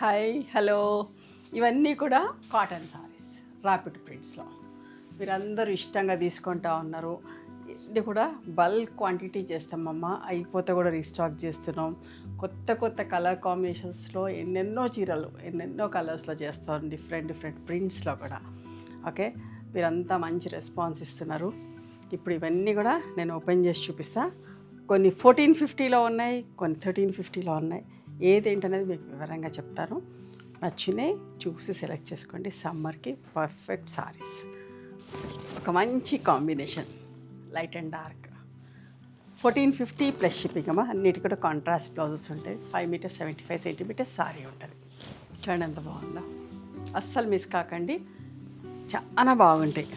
Hi hello ఇవన్నీ కూడా cotton saris rapid ప్రింట్స్లో మీరందరూ ఇష్టంగా తీసుకుంటా ఉన్నారు. ఇది కూడా బల్క్ క్వాంటిటీ చేస్తామమ్మా, అయిపోతే కూడా రీస్టాక్ చేస్తున్నాం. కొత్త కొత్త కలర్ కాంబినేషన్స్లో ఎన్నెన్నో చీరలు ఎన్నెన్నో కలర్స్లో చేస్తాం, డిఫరెంట్ ప్రింట్స్లో కూడా. ఓకే, మీరంతా మంచి రెస్పాన్స్ ఇస్తున్నారు. ఇప్పుడు ఇవన్నీ కూడా నేను ఓపెన్ చేసి చూపిస్తా. కొన్ని 1450లో ఉన్నాయి, కొన్ని 1350లో ఉన్నాయి. ఏదేంటనేది మీకు వివరంగా చెప్తాను. నచ్చినాయి చూసి సెలెక్ట్ చేసుకోండి. సమ్మర్కి పర్ఫెక్ట్ సారీస్. ఒక మంచి combination light and dark. 1450 plus shipping అమ్మా. అన్నిటి కూడా కాంట్రాస్ట్ బ్లౌజెస్ ఉంటాయి. 5 మీటర్స్ 75 సెంటీమీటర్స్ సారీ ఉంటుంది. చూడండి ఎంత బాగుందో, అస్సలు మిస్ కాకండి, చాలా బాగుంటాయి.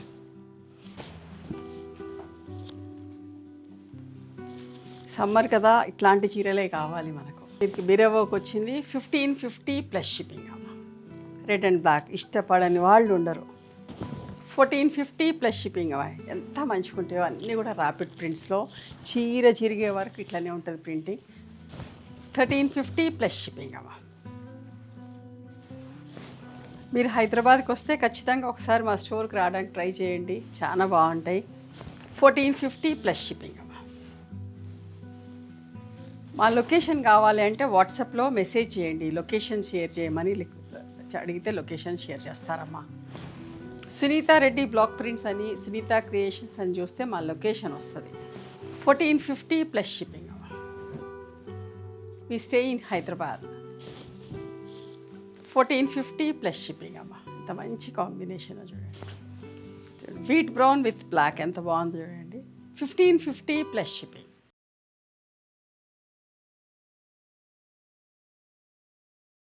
సమ్మర్ కదా, ఇట్లాంటి చీరలే కావాలి మనకు. దీనికి బిరవోకి వచ్చింది 1550 ప్లస్ షిప్పింగ్ అమ్మ. రెడ్ అండ్ బ్లాక్ ఇష్టపడని వాళ్ళు ఉండరు. 1450 ప్లస్ షిప్పింగ్ అమ్మ. ఎంత మంచిగుంటాయో అన్నీ కూడా ర్యాపిడ్ ప్రింట్స్లో. చీర చిరిగే వరకు ఇట్లానే ఉంటుంది ప్రింటింగ్. 1350 ప్లస్ షిప్పింగ్ అమ్మ. మీరు హైదరాబాద్కి వస్తే ఖచ్చితంగా ఒకసారి మా స్టోర్కి రావడానికి ట్రై చేయండి, చాలా బాగుంటాయి. 1450 ప్లస్ షిప్పింగ్ అమ్మ. మా లొకేషన్ కావాలి అంటే వాట్సాప్లో మెసేజ్ చేయండి, లొకేషన్ షేర్ చేయమని అడిగితే లొకేషన్ షేర్ చేస్తారమ్మా. సునీత రెడ్డి బ్లాక్ ప్రింట్స్ అని, సునీత క్రియేషన్స్ అని చూస్తే మా లొకేషన్ వస్తుంది. 1450 ప్లస్ షిప్పింగ్ అమ్మా. మీ stay in Hyderabad. 1450 plus shipping అమ్మా. ఇంత మంచి కాంబినేషన్ చూడండి. వీట్ బ్రౌన్ విత్ బ్లాక్ ఎంత బాగుంది చూడండి. 1550 ప్లస్ షిప్పింగ్.